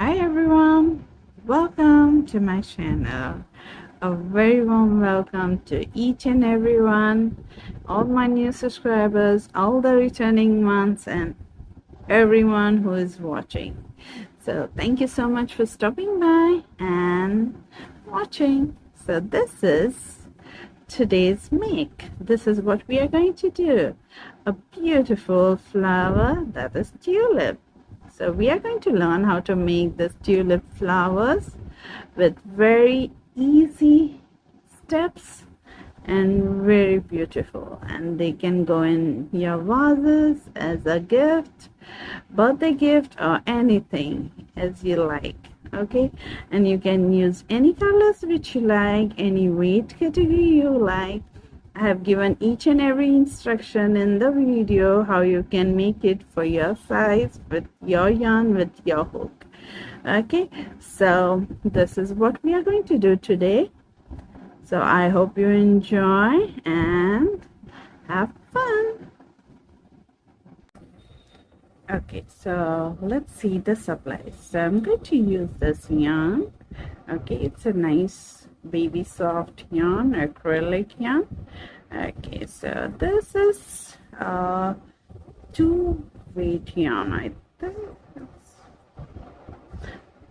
Hi everyone, welcome to my channel. A very warm welcome to each and everyone, all my new subscribers, all the returning ones, and everyone who is watching. So thank you so much for stopping by and watching. So this is today's make. This is what we are going to do. A beautiful flower that is tulip. So we are going to learn how to make this tulip flowers with very easy steps and very beautiful, and they can go in your vases as a gift, birthday gift, or anything as you like. Okay, and you can use any colors which you like, any weight category you like. I have given each and every instruction in the video how you can make it for your size with your yarn, with your hook. Okay, so this is what we are going to do today. So I hope you enjoy and have fun. Okay, so let's see the supplies. So I'm going to use this yarn. Okay, it's a nice baby soft yarn, acrylic yarn. Okay, so this is 2-weight yarn, I think.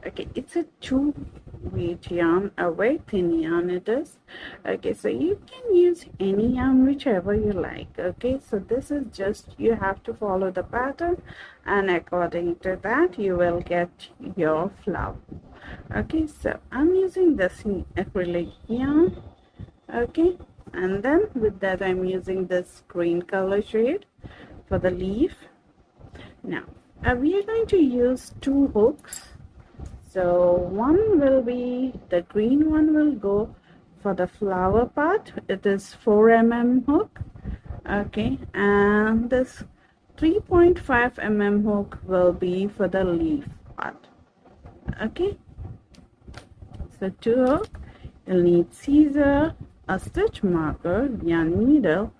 Okay, it's a 2-weight yarn, a very thin yarn it is. Okay, so you can use any yarn whichever you like. Okay, so this is just, you have to follow the pattern, and according to that you will get your flower. Okay, so I'm using this acrylic yarn. Okay, and then with that I'm using this green color shade for the leaf. Now we are going to use 2 hooks. So one will be, the green one will go for the flower part. It is 4 mm hook. Okay, and this 3.5 mm hook will be for the leaf part. Okay, so 2 hook. You'll need scissor, a stitch marker, yarn needle,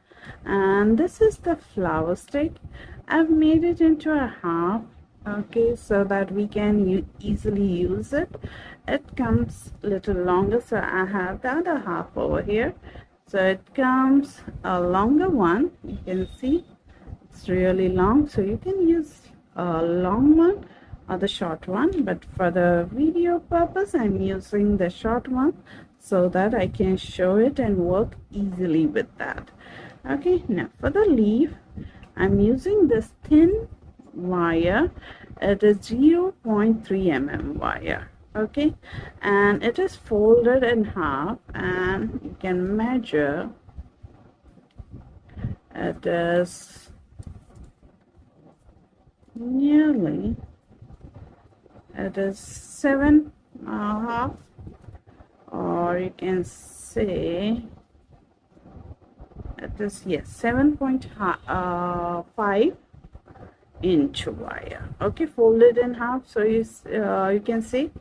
and this is the flower stick. I've made it into a half. Okay, so that we can easily use it. It comes a little longer, so I have the other half over here. So it comes a longer one. You can see it's really long, so you can use a long one or the short one, but for the video purpose I'm using the short one so that I can show it and work easily with that. Okay, now for the leaf I'm using this thin wire. It is 0.3 mm wire. Okay, and it is folded in half, and you can measure. It is nearly, it is 7.5, or you can say it is, yes, 7.5 inch wire. Okay, folded in half, so you can see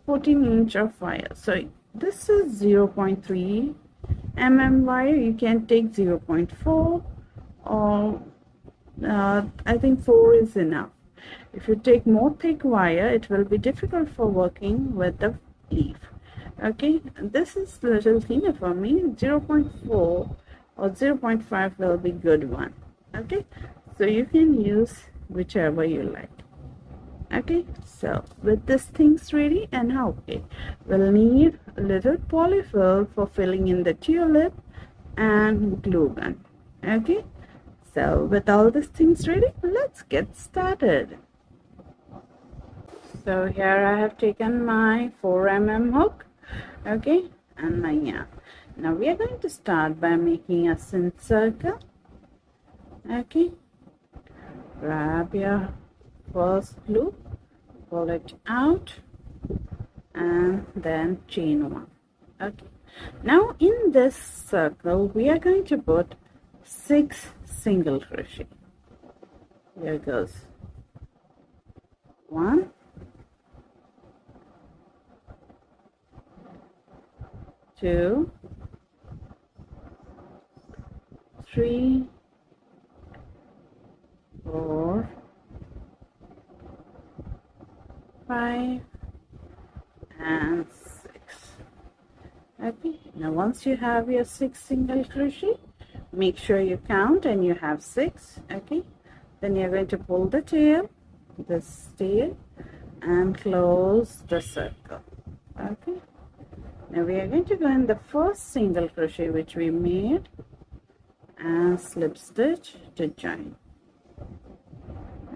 14 inch of wire. So this is 0.3 mm wire. You can take 0.4, or I think 4 is enough. If you take more thick wire, it will be difficult for working with the leaf. Okay, this is a little thinner for me. 0.4 or 0.5 will be good one. Okay, so you can use whichever you like. Okay, so with these things ready, and okay, we'll need a little polyfill for filling in the tulip and glue gun. Okay, so with all these things ready, let's get started. So here I have taken my 4 mm hook. Okay, and my yarn. Now we are going to start by making a cinch circle. Okay, grab your first loop, pull it out, and then chain 1. Okay, now in this circle we are going to put 6 single crochet. Here goes 1, 2, 3, 4, 5, and 6. Okay, now once you have your 6 single crochet, make sure you count and you have 6. Okay, then you're going to pull the tail, this tail, and close the circle. Okay, now we are going to go in the first single crochet which we made and slip stitch to join.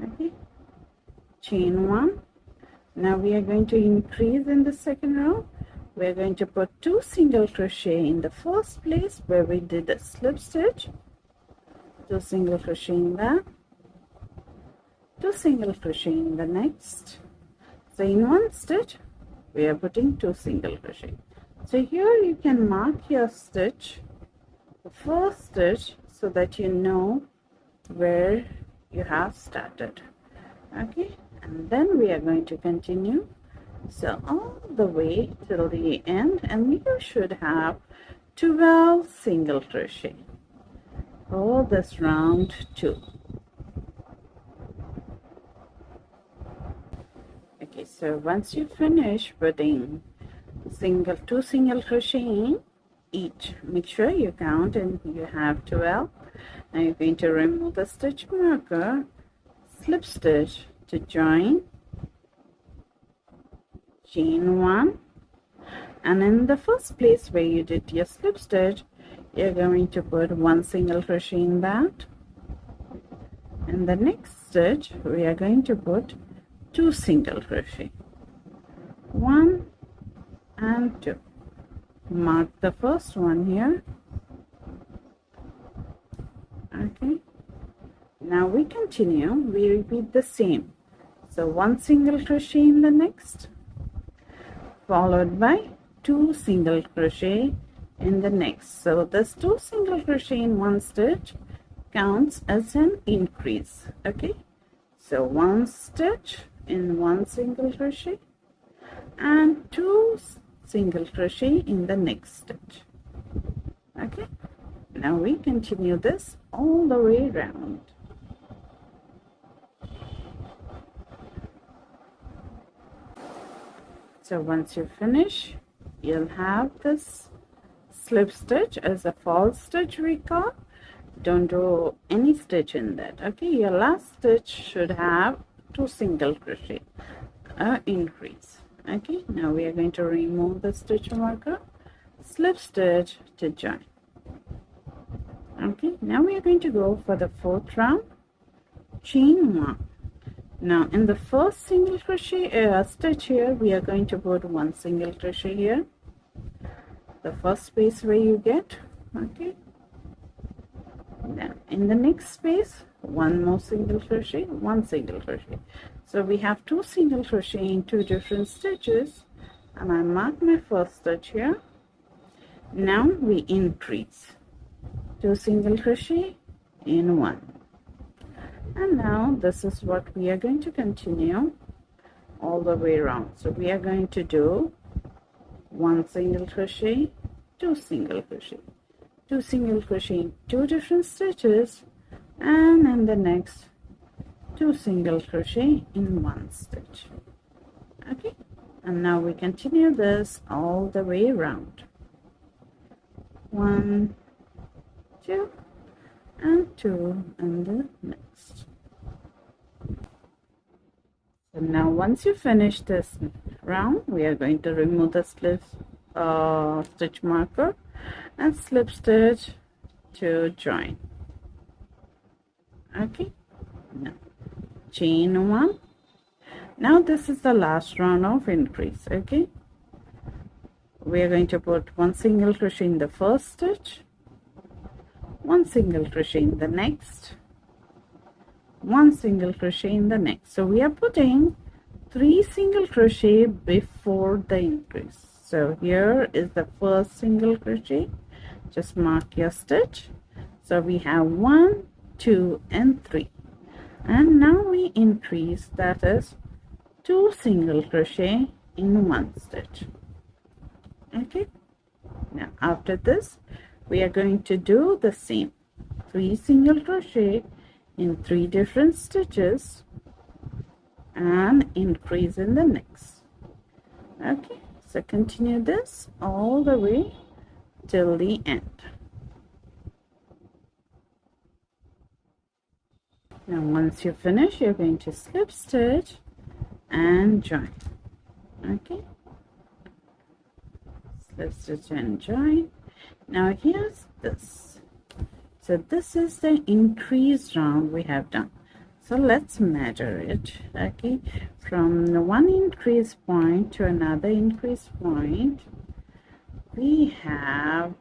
Okay, chain 1. Now we are going to increase in the second row. We are going to put 2 single crochet in the first place where we did a slip stitch, 2 single crochet in that, 2 single crochet in the next. So in one stitch we are putting 2 single crochet. So here you can mark your stitch, the first stitch, so that you know where you have started. Okay, and then we are going to continue, so all the way till the end, and you should have 12 single crochet for this round 2. Okay, so once you finish putting 2 single crochet in each, make sure you count and you have 12. Now you're going to remove the stitch marker, slip stitch to join, chain 1, and in the first place where you did your slip stitch, you're going to put 1 single crochet in that. In the next stitch we are going to put 2 single crochet, 1 and 2. Mark the first one here. Okay, now we continue, we repeat the same. So 1 single crochet in the next, followed by 2 single crochet in the next. So this 2 single crochet in one stitch counts as an increase. Okay, so 1 stitch in 1 single crochet and 2 single crochet in the next stitch. Okay, now we continue this all the way around. So once you finish, you'll have this slip stitch as a false stitch we call. Don't do any stitch in that. Okay, your last stitch should have 2 single crochet increase. Okay, now we are going to remove the stitch marker, slip stitch to join. Okay, now we are going to go for the 4th round, chain 1. Now in the first single crochet stitch here, we are going to put 1 single crochet here, the first space where you get. Okay, now in the next space, 1 more single crochet, 1 single crochet. So we have 2 single crochet in 2 different stitches, and I mark my first stitch here. Now we increase 2 single crochet in 1, and now this is what we are going to continue all the way around. So we are going to do 1 single crochet, 2 single crochet, 2 single crochet in 2 different stitches, and in the next 2 single crochet in 1 stitch. Okay, and now we continue this all the way around. 1, 2 and 2 and the next. So now once you finish this round, we are going to remove the slip stitch marker and slip stitch to join. Okay, now chain 1. Now this is the last round of increase. Okay, we are going to put 1 single crochet in the first stitch, 1 single crochet in the next, 1 single crochet in the next. So we are putting 3 single crochet before the increase. So here is the first single crochet. Just mark your stitch. So we have 1, 2 and 3, and now we increase, that is 2 single crochet in 1 stitch. Okay, now after this we are going to do the same, 3 single crochet in 3 different stitches and increase in the next. Okay, So continue this all the way till the end. Now once you finish, you're going to slip stitch and join. Okay, slip stitch and join. Now here's this. So this is the increased round we have done. So let's measure it. Okay, from the one increase point to another increase point, we have,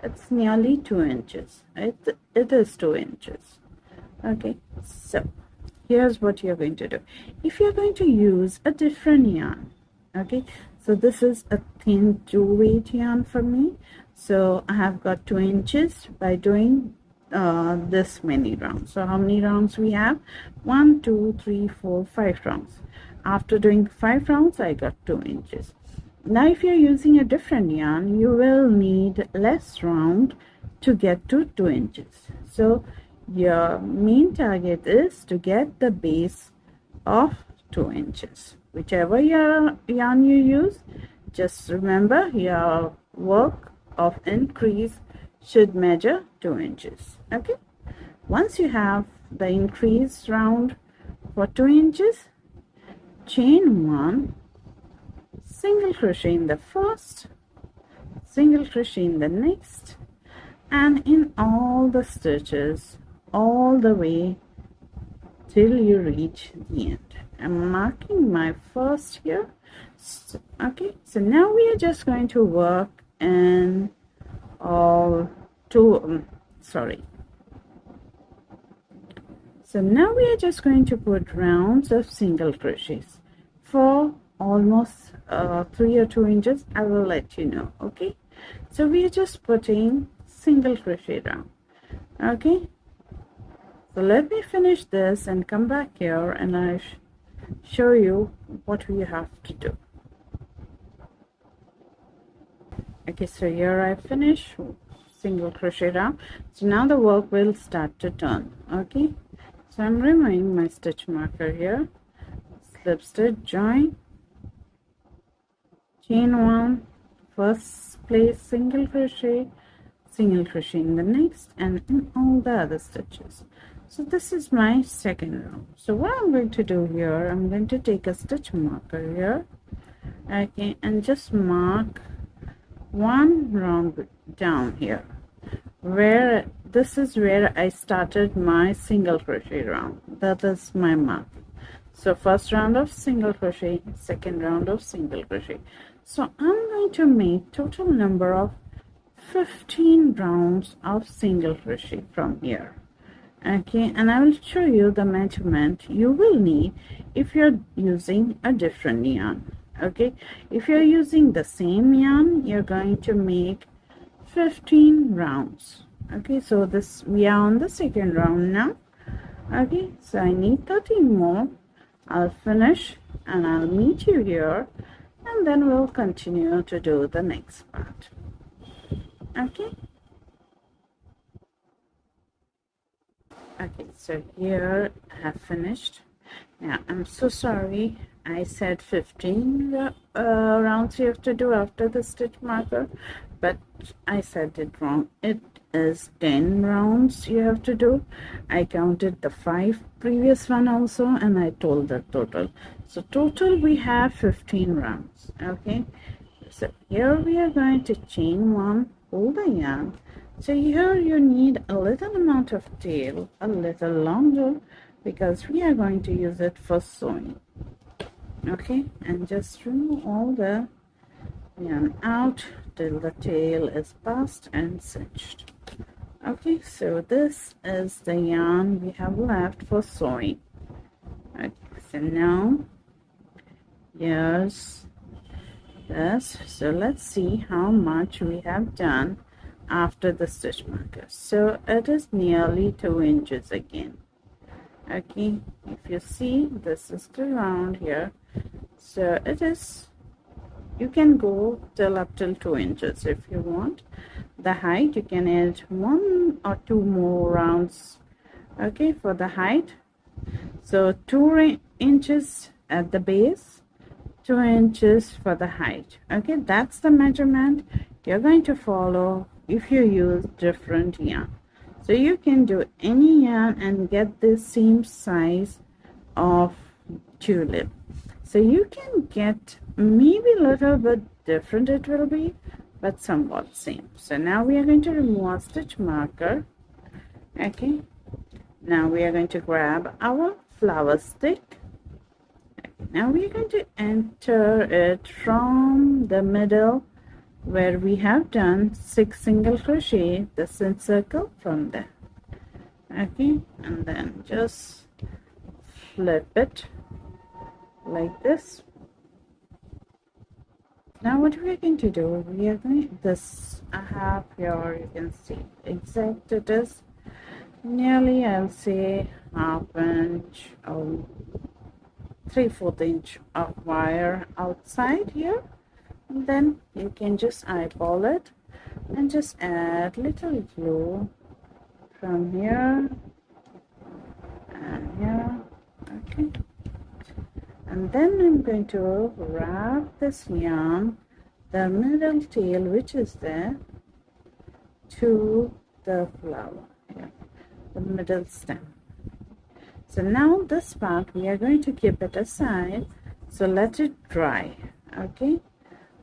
it's nearly 2 inches. It is 2 inches. Okay, so here's what you're going to do. If you're going to use a different yarn, okay, so this is a thin 2-weight yarn for me, so I have got 2 inches by doing this many rounds. So how many rounds we have? 1 2 3 4 5 rounds. After doing 5 rounds, I got 2 inches. Now if you're using a different yarn, you will need less round to get to 2 inches. So your main target is to get the base of 2 inches. Whichever yarn you use, just remember your work of increase should measure 2 inches. Okay, once you have the increase round for 2 inches, chain 1, single crochet in the first, single crochet in the next, and in all the stitches all the way till you reach the end. I'm marking my first here. Okay, so now we are just going to work in all so now we are just going to put rounds of single crochets for almost 3 or 2 inches. I will let you know. Okay, so we are just putting single crochet round. Okay, so let me finish this and come back here and I show you what we have to do. Okay, so here I finish single crochet round. So now the work will start to turn. Okay, so I'm removing my stitch marker here, slip stitch, join, chain 1, first place single crochet in the next, and in all the other stitches. So this is my second round. So what I'm going to do here, I'm going to take a stitch marker here, okay, and just mark one round down here, where this is where I started my single crochet round. That is my mark. So first round of single crochet, second round of single crochet. So I'm going to make total number of 15 rounds of single crochet from here. Okay, and I will show you the measurement you will need if you're using a different yarn. Okay, if you're using the same yarn, you're going to make 15 rounds. Okay, so this, we are on the second round now. Okay, so I need 13 more. I'll finish and I'll meet you here, and then we'll continue to do the next part. Okay, okay, so here I have finished. Now I'm so sorry, I said 15 rounds you have to do after the stitch marker, but I said it wrong. It is 10 rounds you have to do. I counted the 5 previous one also, and I told the total. So total we have 15 rounds. Okay, so here we are going to chain 1, pull the yarn. So here you need a little amount of tail, a little longer, because we are going to use it for sewing. Okay, and just remove all the yarn out till the tail is passed and cinched. Okay, so this is the yarn we have left for sewing. Okay, so now here's this. So let's see how much we have done after the stitch marker. So it is nearly 2 inches again. Okay, if you see, this is the round here, so it is, you can go up till 2 inches if you want. The height, you can add 1 or 2 more rounds, okay, for the height. So 2 inches at the base, 2 inches for the height. Okay, that's the measurement you're going to follow if you use different yarn. So you can do any yarn and get the same size of tulip. So you can get maybe a little bit different, it will be, but somewhat same. So now we are going to remove our stitch marker. Okay, now we are going to grab our flower stick. Now we are going to enter it from the middle where we have done 6 single crochet, the circle from there. Okay, and then just flip it like this. Now what we are going to do, we are going this I have here, you can see exact it is nearly, I'll say, ½ inch or 3/4 inch of wire outside here, and then you can just eyeball it and just add little glue from here and here. Okay, and then I'm going to wrap this yarn, the middle tail which is there, to the flower here, the middle stem. So now this part we are going to keep it aside, so let it dry. Okay,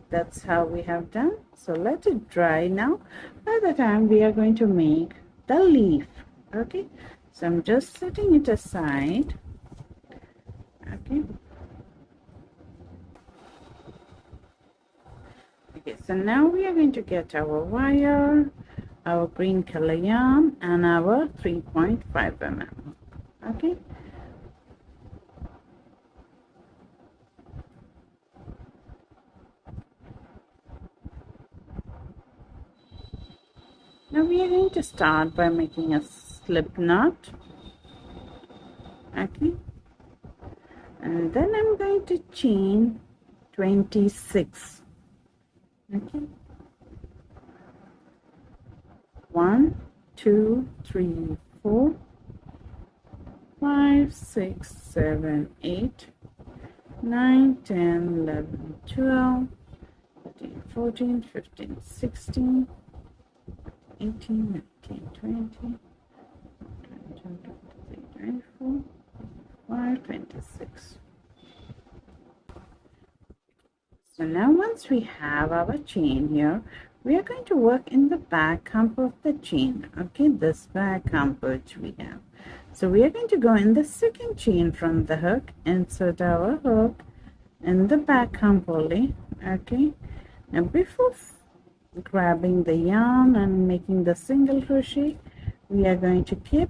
that's how we have done. So let it dry. Now by the time we are going to make the leaf. Okay, so I'm just setting it aside. Okay, so now we are going to get our wire, our green color yarn, and our 3.5 mm. Okay, now we are going to start by making a slip knot. Okay, and then I'm going to chain 26. Okay, 1 2 3 4 5 6 7 8 9 10 11 12 13 14 15 16 18 19 20 22 23 24 25 26. So now once we have our chain here, we are going to work in the back hump of the chain. Okay, this back hump which we have. So we are going to go in the second chain from the hook, insert our hook in the back hump only. Okay, now before grabbing the yarn and making the single crochet, we are going to keep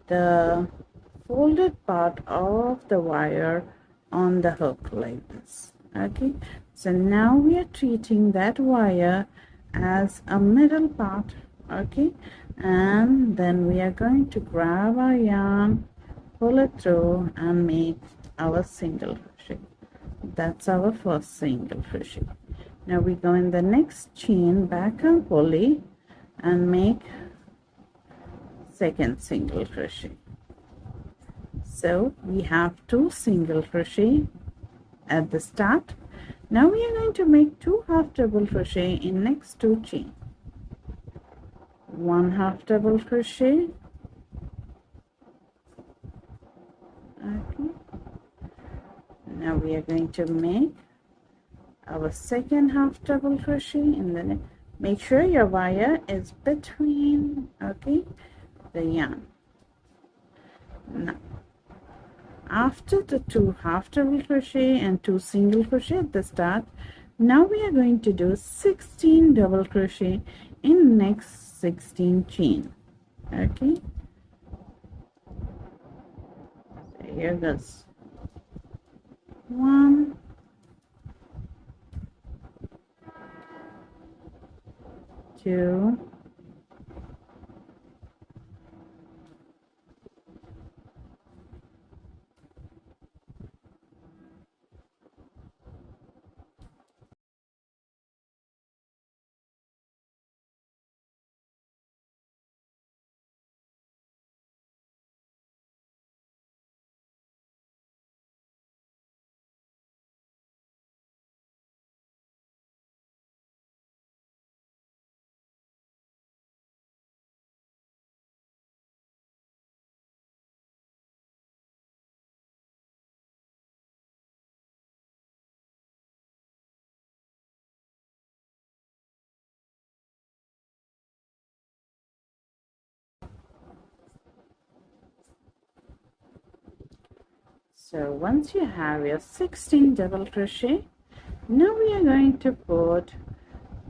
the folded part of the wire on the hook like this. Okay, so now we are treating that wire as a middle part. Okay, and then we are going to grab our yarn, pull it through, and make our single crochet. That's our first single crochet. Now we go in the next chain back and pulley and make second single crochet. So we have 2 single crochet at the start. Now we are going to make 2 half double crochet in next 2 chain. 1 half double crochet. Okay, now we are going to make our second half double crochet in the make sure your wire is between, okay, the yarn. Now after the 2 half double crochet and 2 single crochet at the start, now we are going to do 16 double crochet in next 16 chain. Okay, so here goes 1, 2, So once you have your 16 double crochet, now we are going to put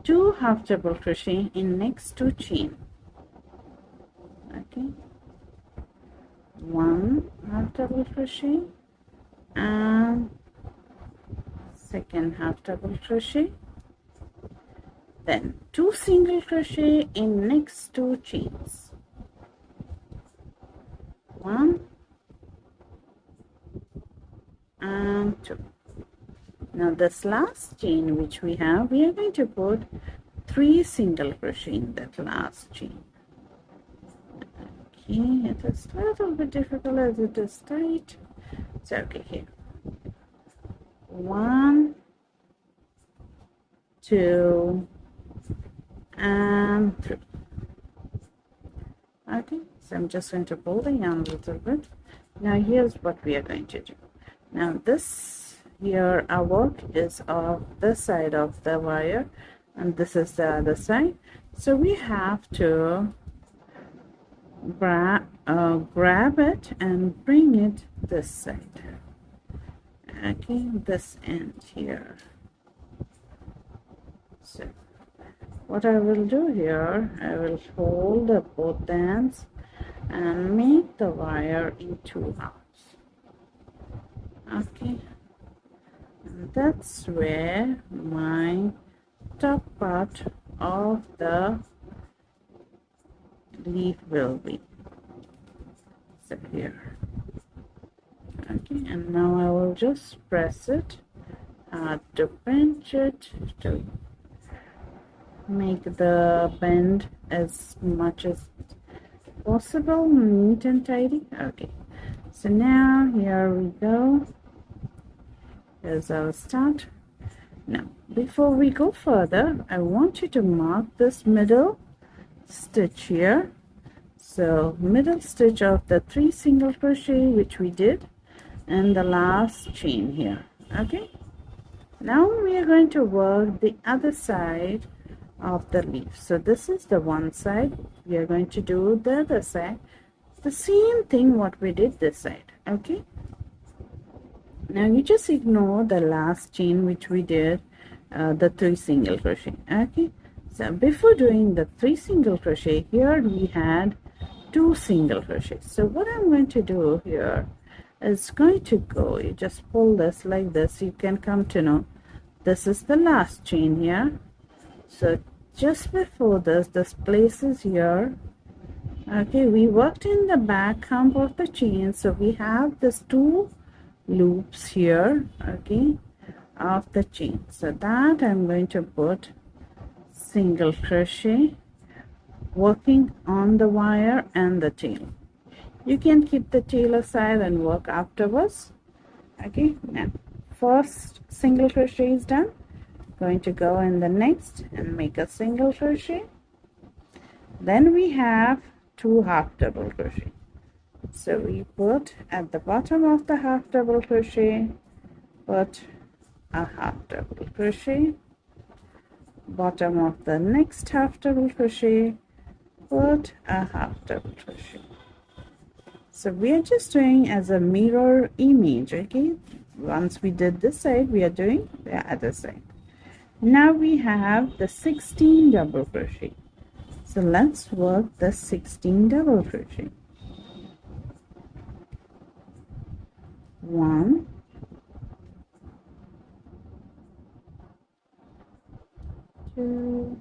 2 half double crochet in next 2 chain. Okay, 1 half double crochet and second half double crochet, then 2 single crochet in next 2 chains, 1 and 2. Now this last chain which we have, we are going to put 3 single crochet in that last chain. Okay, it is a little bit difficult as it is tight. So okay, here 1, 2 and 3. Okay, so I'm just going to pull the yarn a little bit. Now here's what we are going to do. Now this here, our work is of this side of the wire and this is the other side, so we have to grab it and bring it this side. Okay, this end here. So what I will do here, I will hold up both ends and make the wire in 2 halves. Okay, and that's where my top part of the leaf will be. So here. Okay, and now I will just press it to pinch it to make the bend as much as possible, neat and tidy. Okay, so now here we go. Here's our start. Now before we go further, I want you to mark this middle stitch here. So middle stitch of the 3 single crochet which we did and the last chain here. Okay, now we are going to work the other side of the leaf. So this is the one side, we are going to do the other side, the same thing what we did this side. Okay, now you just ignore the last chain which we did, the 3 single crochet. Okay, so before doing the 3 single crochet, here we had 2 single crochets. So what I'm going to do here is going to go, you just pull this like this, you can come to know this is the last chain here. So just before this place is here. Okay, we worked in the back hump of the chain, so we have this 2 loops here, okay, of the chain. So that I'm going to put single crochet working on the wire and the tail. You can keep the tail aside and work afterwards. Okay, now first single crochet is done, going to go in the next and make a single crochet, then we have 2 half double crochet. So we put at the bottom of the half double crochet, put a half double crochet, bottom of the next half double crochet, put a half double crochet. So we are just doing as a mirror image. Okay, once we did this side, we are doing the other side. Now we have the 16 double crochet. So let's work the 16 double crochet. 1, 2,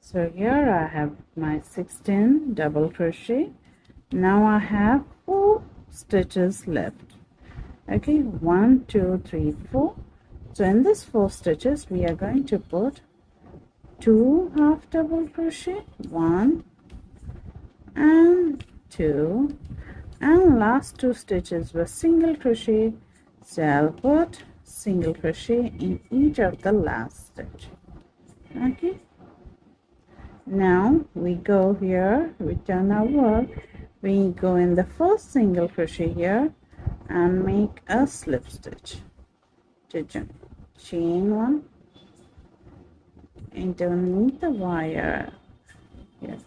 So here I have my 16 double crochet. Now I have 4 stitches left. Okay, 1, 2, 3, 4. So in this 4 stitches we are going to put 2 half double crochet, 1 and 2, and last 2 stitches were single crochet, so I'll put single crochet in each of the last stitch. Okay, now we go here, we turn our work, we go in the first single crochet here and make a slip stitch to join, chain 1 underneath the wire here.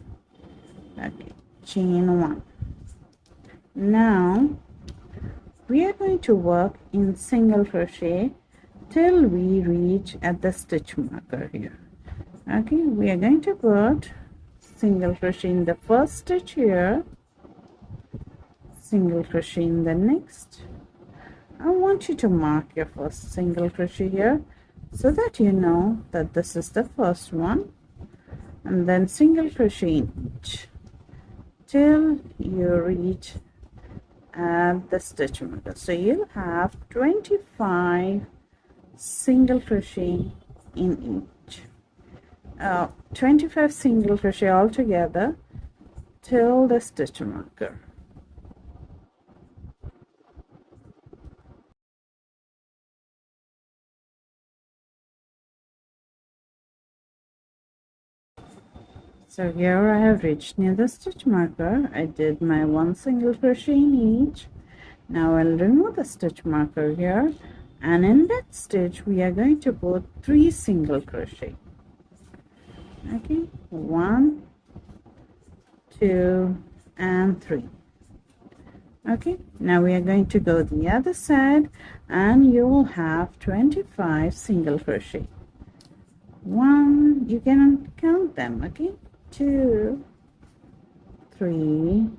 Okay, chain 1. Now we are going to work in single crochet till we reach at the stitch marker here. Okay, we are going to put single crochet in the first stitch here, single crochet in the next. I want you to mark your first single crochet here so that you know that this is the first one, and then single crochet in each till you reach at the stitch marker. So you'll have 25 single crochet in each, 25 single crochet altogether till the stitch marker. So here I have reached near the stitch marker. I did my 1 single crochet in each. Now I'll remove the stitch marker here, and in that stitch we are going to put 3 single crochet. Okay, 1, 2 and 3. Okay, now we are going to go the other side and you will have 25 single crochet. 1, you can count them. Okay, 2, 3,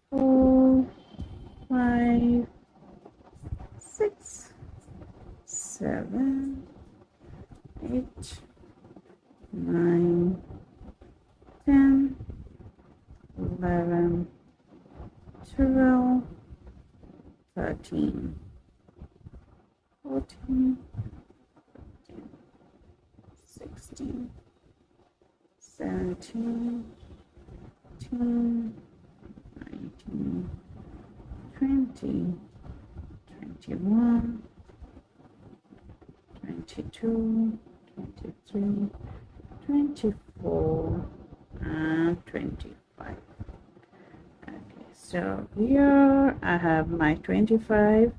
4, 5, 6, 7, 8, 9, 10, 11, 12, 13, 14, 15, 16, 17, 18, 19, 20, 21, 22, 23, 24 and 25. Okay, so here I have my 25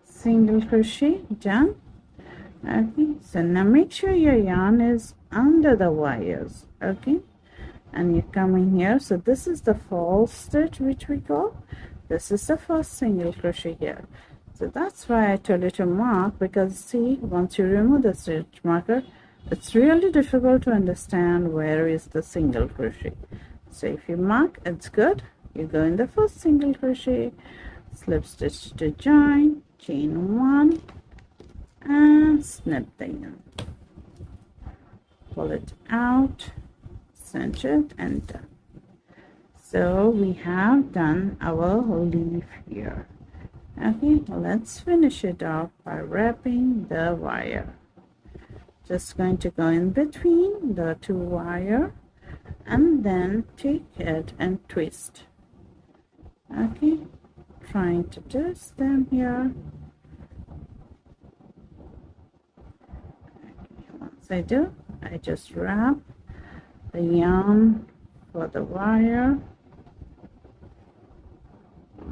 single crochet done. Okay, so now make sure your yarn is under the wires. Okay, and you come in here. So this is the false stitch, which we call, this is the first single crochet here. So that's why I told you to mark, because see, once you remove the stitch marker, it's really difficult to understand where is the single crochet. So if you mark, it's good. You go in the first single crochet, slip stitch to join, chain 1 and snip the yarn, pull it out, cinch it, and done. So we have done our leaf here. Okay, let's finish it off by wrapping the wire. Just going to go in between the 2 wire and then take it and twist. Okay, trying to twist them here. Okay, once I do, I just wrap the yarn for the wire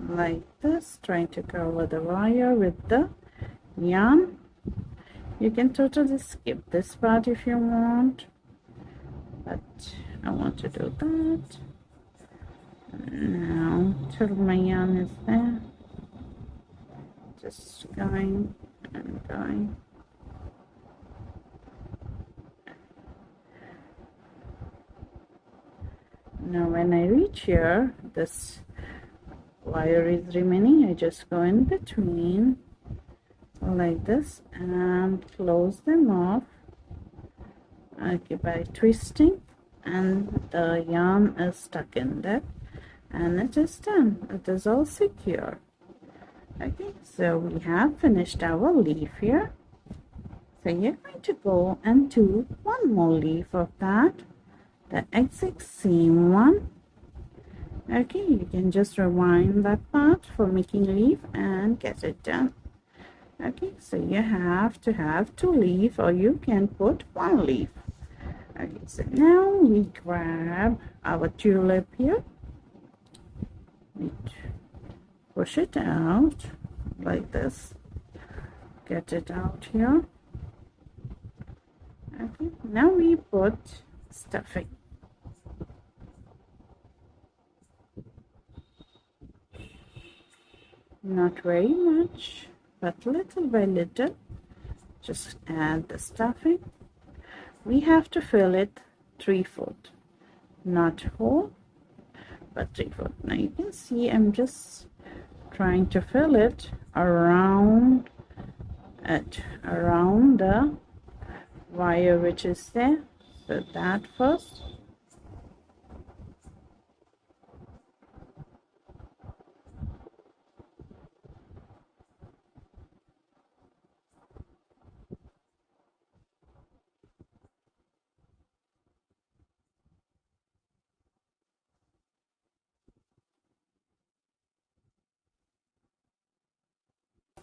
like this, trying to cover the wire with the yarn. You can totally skip this part if you want, but I want to do that. Now till my yarn is there, just going and going. Now when I reach here, this wire is remaining. I just go in between like this and close them off, okay, by twisting, and the yarn is stuck in there and it is done. It is all secure. Okay, so we have finished our leaf here. So you're going to go and do one more leaf of that, the exact same one. Okay, you can just rewind that part for making leaf and get it done. Okay, so you have to have 2 leaf, or you can put 1 leaf. Okay, so now we grab our tulip here. We push it out like this. Get it out here. Okay, now we put stuffing. Not very much, but little by little. Just add the stuffing. We have to fill it 3/4, not whole, but 3/4. Now you can see I'm just trying to fill it around the wire which is there. So that first.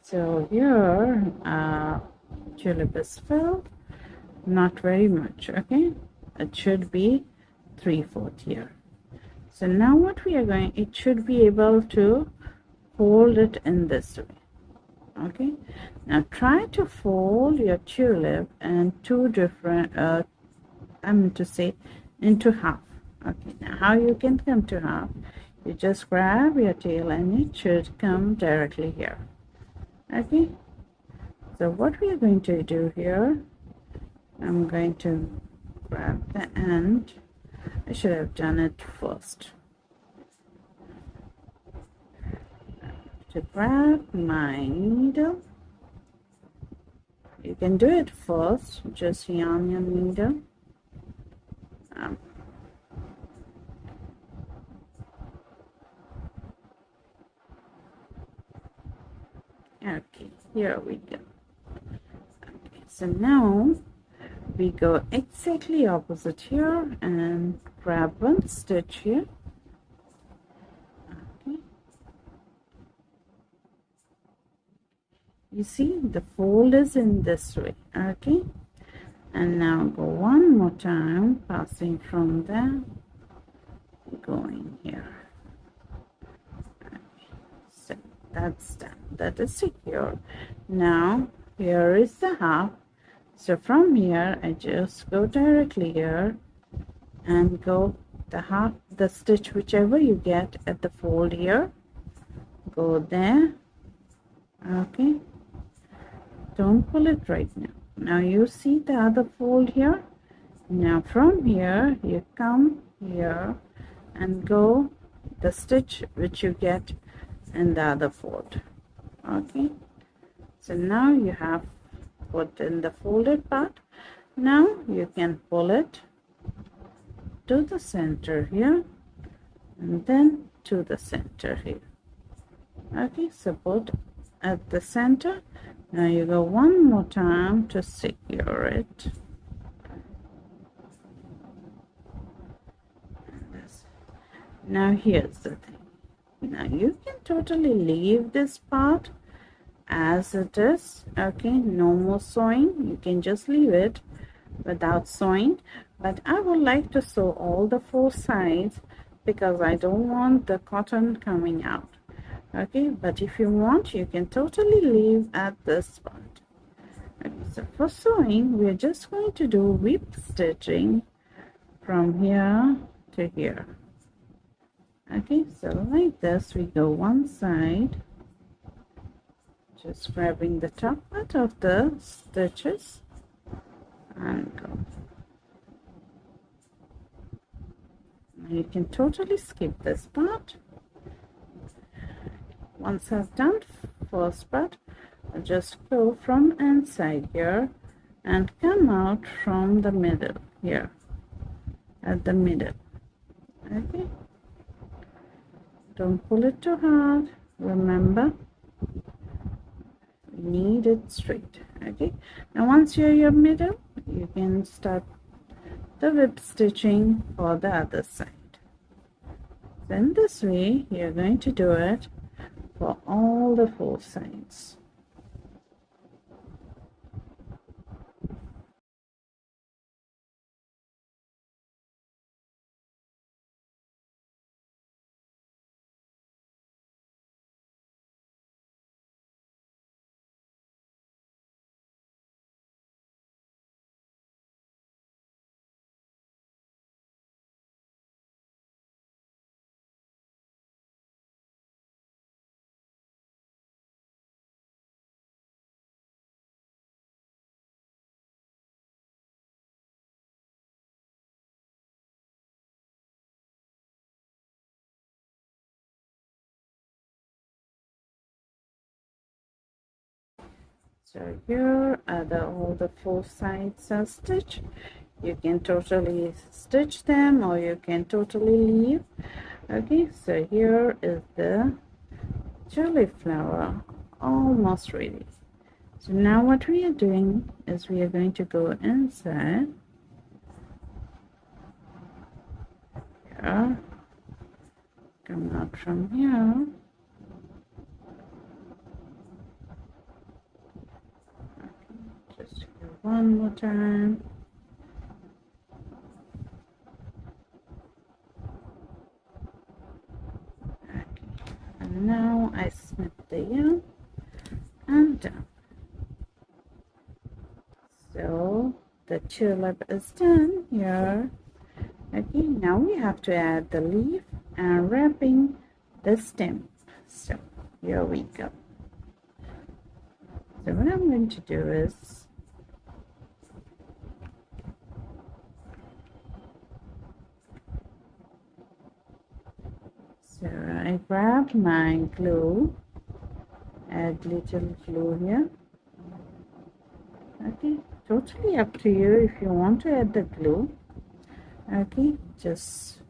So here tulip is filled, not very much. Okay, it should be 3/4 here. So now what we are going, it should be able to fold it in this way. Okay, now try to fold your tulip in two different I mean to say into half. Okay, now how you can come to half, you just grab your tail and it should come directly here. Okay, so what we are going to do here, I'm going to grab the end. I should have done it first. To grab my needle, you can do it first, just yarn your needle. Okay, here we go. Okay, so now we go exactly opposite here and grab one stitch here. Okay, you see the fold is in this way. Okay, and now go one more time, passing from there, going here. Okay, so that's done, that is secure. Now here is the half. So from here I just go directly here and go the half, the stitch whichever you get at the fold here, go there. Okay, don't pull it right now. Now you see the other fold here. Now from here you come here and go the stitch which you get in the other fold. Okay, so now you have put in the folded part. Now you can pull it to the center here and then to the center here. Okay, so put at the center. Now you go one more time to secure it. Now here's the thing. Now you can totally leave this part as it is. Okay, no more sewing. You can just leave it without sewing, but I would like to sew all the 4 sides because I don't want the cotton coming out. Okay, but if you want, you can totally leave at this part. Okay, so for sewing, we're just going to do whip stitching from here to here. Okay, so like this, we go one side, just grabbing the top part of the stitches and go. Now you can totally skip this part. Once I've done first part, I'll just go from inside here and come out from the middle here, at the middle. Okay, don't pull it too hard, remember. need it straight. Okay, now once you're your middle, you can start the whip stitching for the other side. Then this way you're going to do it for all the 4 sides. So here are all the 4 sides are stitched. You can totally stitch them or you can totally leave. Okay, so here is the tulip flower almost ready. So now what we are doing is we are going to go inside here, come out from here. Just here one more time. Okay. And now I snip the yarn and done. So the tulip is done here. Okay, now we have to add the leaf and wrapping the stem. So here we go. So what I'm going to do is I grab my glue, add little glue here. Okay, totally up to you if you want to add the glue. Okay, just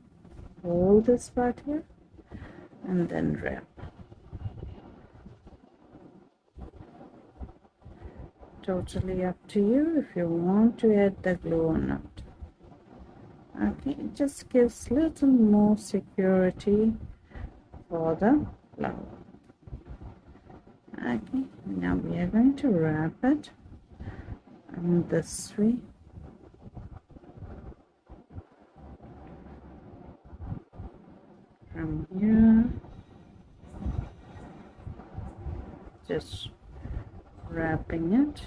hold this part here and then wrap. Totally up to you if you want to add the glue or not. Okay, it just gives little more security for the flower. Okay, now we are going to wrap it this way. From here, just wrapping it,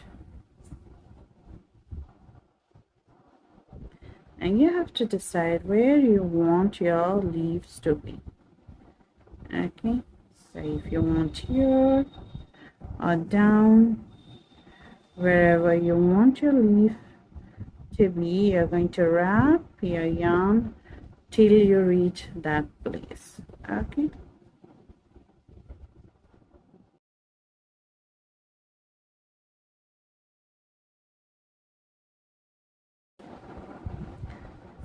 and you have to decide where you want your leaves to be. Okay, so if you want here or down, wherever you want your leaf to be, you're going to wrap your yarn till you reach that place. Okay,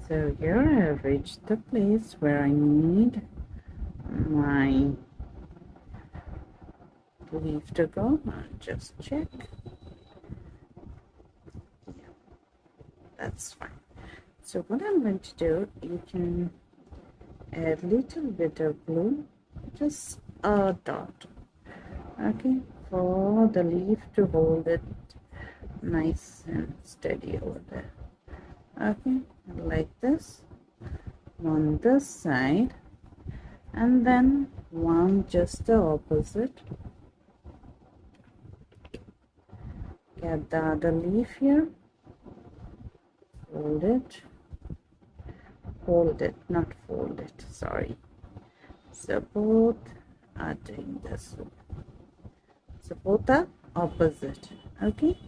so here I have reached the place where I need my leaf to go. I'll just check. Yeah, that's fine. So what I'm going to do, you can add little bit of glue, just a dot, okay, for the leaf to hold it nice and steady over there. Okay, like this, on this side, and then one just the opposite. Get the other leaf here, hold it, not fold it, sorry. So both are doing this way. So both are opposite. Okay,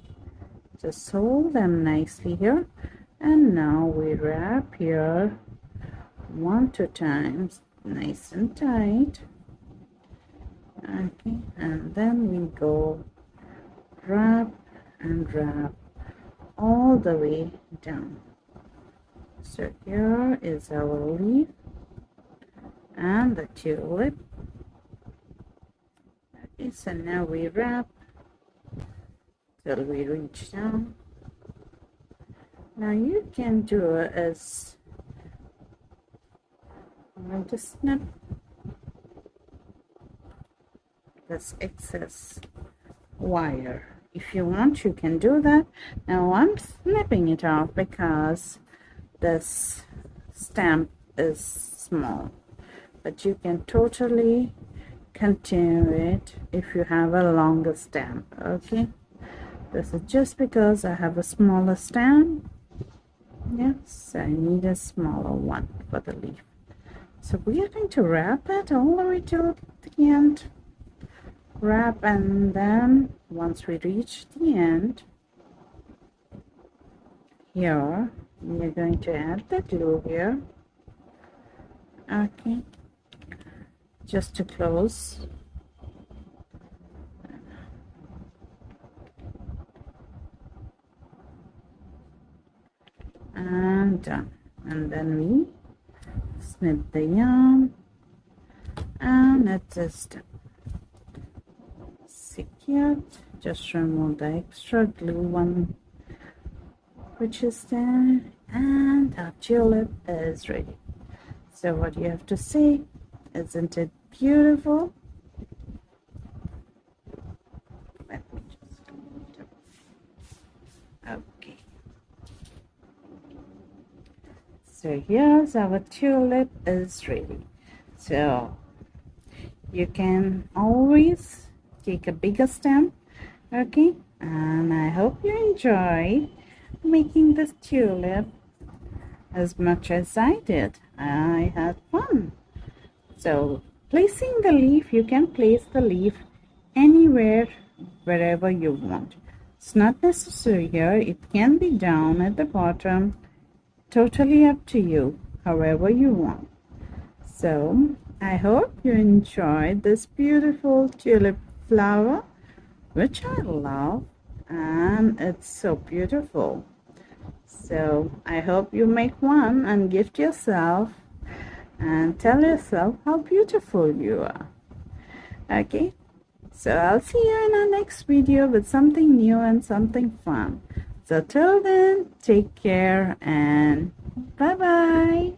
just hold them nicely here, and now we wrap here 1-2 times, nice and tight. Okay, and then we go wrap and wrap all the way down. So here is our leaf and the tulip. Okay, so now we wrap till we reach down. Now you can do it as I'm going to snip this excess wire. If you want, you can do that. Now I'm snipping it off because this stamp is small, but you can totally continue it if you have a longer stamp. Okay, this is just because I have a smaller stamp. Yes, I need a smaller one for the leaf. So we are going to wrap it all the way till the end. Wrap, and then once we reach the end, here we are going to add the glue here. Okay, just to close. And done. And then we snip the yarn, and it is done. Secured. Just remove the extra glue one which is there, and our tulip is ready. So what you have to say, isn't it beautiful? Let me just clean it up. Okay. So here's our tulip is ready. So you can always take a bigger stamp. Okay, and I hope you enjoy making this tulip as much as I did. I had fun. So placing the leaf, you can place the leaf anywhere, wherever you want. It's not necessary here. It can be down at the bottom. Totally up to you, however you want. So I hope you enjoyed this beautiful tulip flower, which I love, and it's so beautiful. So I hope you make one and gift yourself and tell yourself how beautiful you are. Okay, so I'll see you in our next video with something new and something fun. So till then, take care and bye bye.